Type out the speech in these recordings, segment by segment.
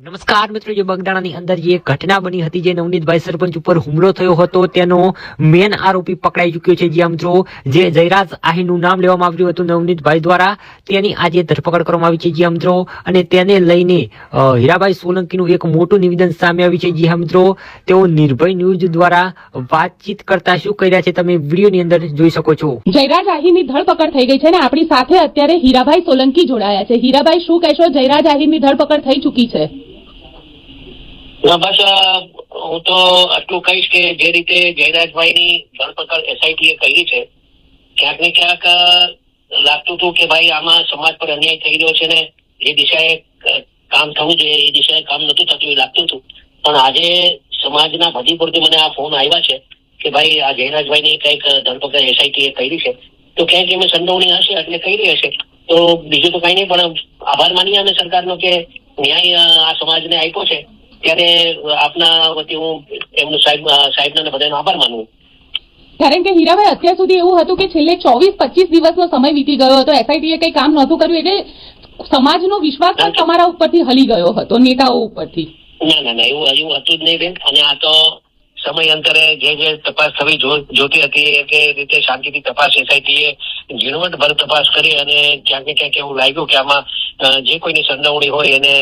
નમસ્કાર મિત્રો, જે બગદાણાની અંદર જે ઘટના બની હતી, જે નવનીતભાઈ સરપંચ ઉપર હુમલો થયો હતો, તેનો મેન આરોપી પકડાઈ ચુક્યો છે. જ્યાં મિત્રો જે જયરાજ આહીરનું નામ લેવામાં આવ્યું હતું નવનીતભાઈ દ્વારા, તેની આજે ધરપકડ કરવામાં આવી છે. જ્યાં મિત્રો અને તેને લઈને હીરાભાઈ સોલંકીનું એક મોટું નિવેદન સામે આવ્યું છે. જ્યાં મિત્રો તેઓ નિર્ભય ન્યૂઝ દ્વારા વાતચીત કરતા શું કર્યા છે તમે વિડીયોની અંદર જોઈ શકો છો. જયરાજ આહીરની ધરપકડ થઈ ગઈ છે ને આપણી સાથે અત્યારે હીરાભાઈ સોલંકી જોડાયા છે. હીરાભાઈ, શું કહેશો? જયરાજ આહીરની ધરપકડ થઈ ચૂકી છે. બસ હું તો આટલું કહીશ કે જે રીતે જયરાજભાઈની ધરપકડ એસઆઈટીએ કરી છે, ક્યાંક ને ક્યાંક લાગતું હતું કે ભાઈ આમાં સમાજ પર અન્યાય થઈ રહ્યો છે ને જે દિશાએ કામ થવું જોઈએ એ દિશાએ કામ નતું થતું એ લાગતું હતું. પણ આજે સમાજના ભજી પૂરતી મને આ ફોન આવ્યા છે કે ભાઈ આ જયરાજભાઈની કંઈક ધરપકડ એસઆઈટીએ કરી છે, તો ક્યાંક એમાં સંડોવણી હશે એટલે કરી હશે. તો બીજું તો કઈ નહીં, પણ આભાર માનીએ અમે સરકારનો કે ન્યાય આ સમાજને આપ્યો છે. ત્યારે આપના વતી હું એમનું સાહેબના બધાનો આભાર માનું. કારણ કે હીરાભાઈ, અત્યાર સુધી એવું હતું કે છેલ્લે 24-25 દિવસનો સમય વીતી ગયો હતો, એસઆઈટીએ કઈ કામ નહોતું કર્યું, એટલે સમાજનો વિશ્વાસ પણ તમારા ઉપરથી હલી ગયો હતો, નેતાઓ ઉપરથી. ના એવું હતું જ નહીં બેન. અને આ તો સમયાંતરે જે તપાસ થવી જોતી હતી એ રીતે શાંતિથી તપાસ એસઆઈટીએ ઝીણવટભર તપાસ કરી અને ક્યાંક ને ક્યાંક એવું લાગ્યું કે આમાં જે કોઈની સંડોવણી હોય એને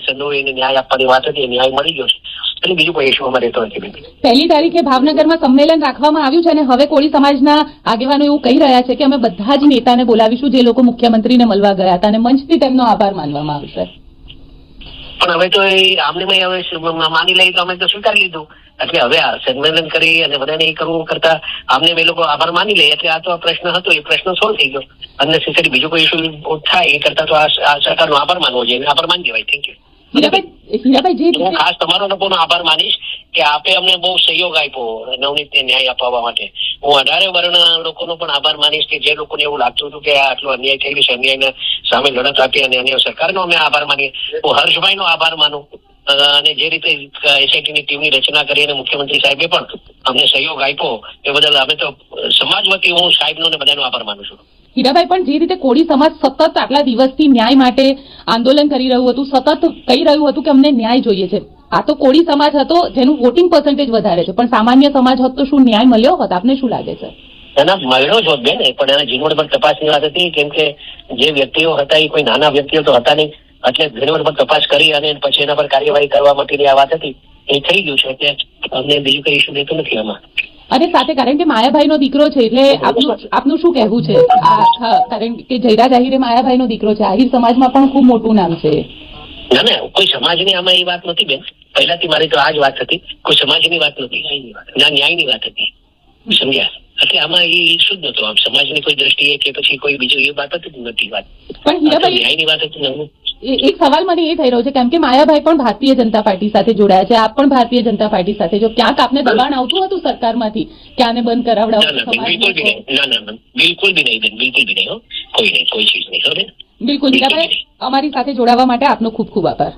સંડોવણીને ન્યાય આપવાની વાત હતી, ન્યાય મળી ગયો છે. એટલે બીજું કોઈ ઇસ્યુ અમારે રહેતો નથી. 1 તારીખે ભાવનગરમાં સંમેલન રાખવામાં આવ્યું છે અને હવે કોળી સમાજના આગેવાનો એવું કહી રહ્યા છે કે અમે બધા જ નેતાને બોલાવીશું જે લોકો મુખ્યમંત્રીને મળવા ગયા હતા અને મંચથી તેમનો આભાર માનવામાં આવશે. પણ હવે તો આમને હવે માની લઈ તો અમે તો સ્વીકારી લીધું. એટલે હવે આ સંમેલન કરી અને બધાને એ કરવું કરતા આમને બે લોકો આભાર માની લે એટલે આ તો પ્રશ્ન હતો એ પ્રશ્ન સોલ્વ થઈ ગયો. અનનેસેસરી બીજો કોઈ ઇસ્યુ થાય એ કરતા તો આ સરકારનો આભાર માનવો જોઈએ. આભાર માની દેવાય. Thank you. હું ખાસ તમારો લોકોનો આભાર માનીશ કે આપે અમને બહુ સહયોગ આપ્યો નવનીતને ન્યાય અપાવવા માટે. હું 18 વર્ણના લોકોનો પણ આભાર માનીશ કે જે લોકોને એવું લાગતું હતું કે આટલો અન્યાય થઈ ગયો છે, અન્યાયના સામે લડત આપી અને અન્ય સરકારનો અમે આભાર માનીએ. હું હર્ષભાઈનો આભાર માનું અને જે રીતે એસઆઈટીની ટીમની રચના કરી અને મુખ્યમંત્રી સાહેબે પણ અમને સહયોગ આપ્યો એ બદલ અમે તો સમાજ વતી હું સાહેબનો અને બધાનો આભાર માનું છું. હીરાભાઈ, પણ જે રીતે કોળી સમાજ સતત આટલા દિવસથી ન્યાય માટે આંદોલન કરી રહ્યું હતું, સતત કહી રહ્યું હતું કે અમને ન્યાય જોઈએ છે, આ તો કોળી સમાજ હતો જેનું વોટિંગ પર્સન્ટેજ વધારે છે, પણ સામાન્ય સમાજ હોત તો શું ન્યાય મળ્યો હોત? આપને શું લાગે છે? એના મળ્યો જ હોત બેન, પણ એના ઝીણવટભર તપાસની વાત હતી. કેમ કે જે વ્યક્તિઓ હતા એ કોઈ નાના વ્યક્તિઓ તો હતા નહીં, એટલે ઝીણવટભર તપાસ કરી અને પછી એના પર કાર્યવાહી કરવા માટેની આ વાત હતી. એ થઈ ગયું છે એટલે અમને બીજું કઈ ઇસ્યુ રહેતું નથી આમાં. અને સાથે કારણ કે માયાભાઈનો દીકરો છે એટલે આપનું શું કહેવું છે? કારણ કે જયરાજ આહીર માયાભાઈનો દીકરો છે, આહીર સમાજમાં પણ ખૂબ મોટું નામ છે. ના કોઈ સમાજની આમાં એ વાત નથી બેન. પહેલાથી મારી તો આ જ વાત હતી, કોઈ સમાજની વાત નથી, ના ન્યાયની વાત હતી. સમજ્યા? એટલે આમાં એ ઇસ્યુ જ નતો. આમ સમાજની કોઈ દ્રષ્ટિએ કે પછી કોઈ બીજું એ વાત જ નથી. વાત પણ ન્યાયની વાત હતી. એક સવાલ મને એ થઈ રહ્યો છે, કેમ કે માયાભાઈ પણ ભારતીય જનતા પાર્ટી સાથે જોડાયા છે, આપ પણ ભારતીય જનતા પાર્ટી સાથે, જો ક્યાંક આપને દબાણ આવતું હતું સરકારમાંથી કે આને બંધ કરાવડાવો? બિલકુલ બી નહીં, બિલકુલ બી નહીં બેન, બિલકુલ બી નહીં. કોઈ ચીજ નહીં. બિલકુલ. હીરાભાઈ, અમારી સાથે જોડાવા માટે આપનો ખૂબ ખૂબ આભાર.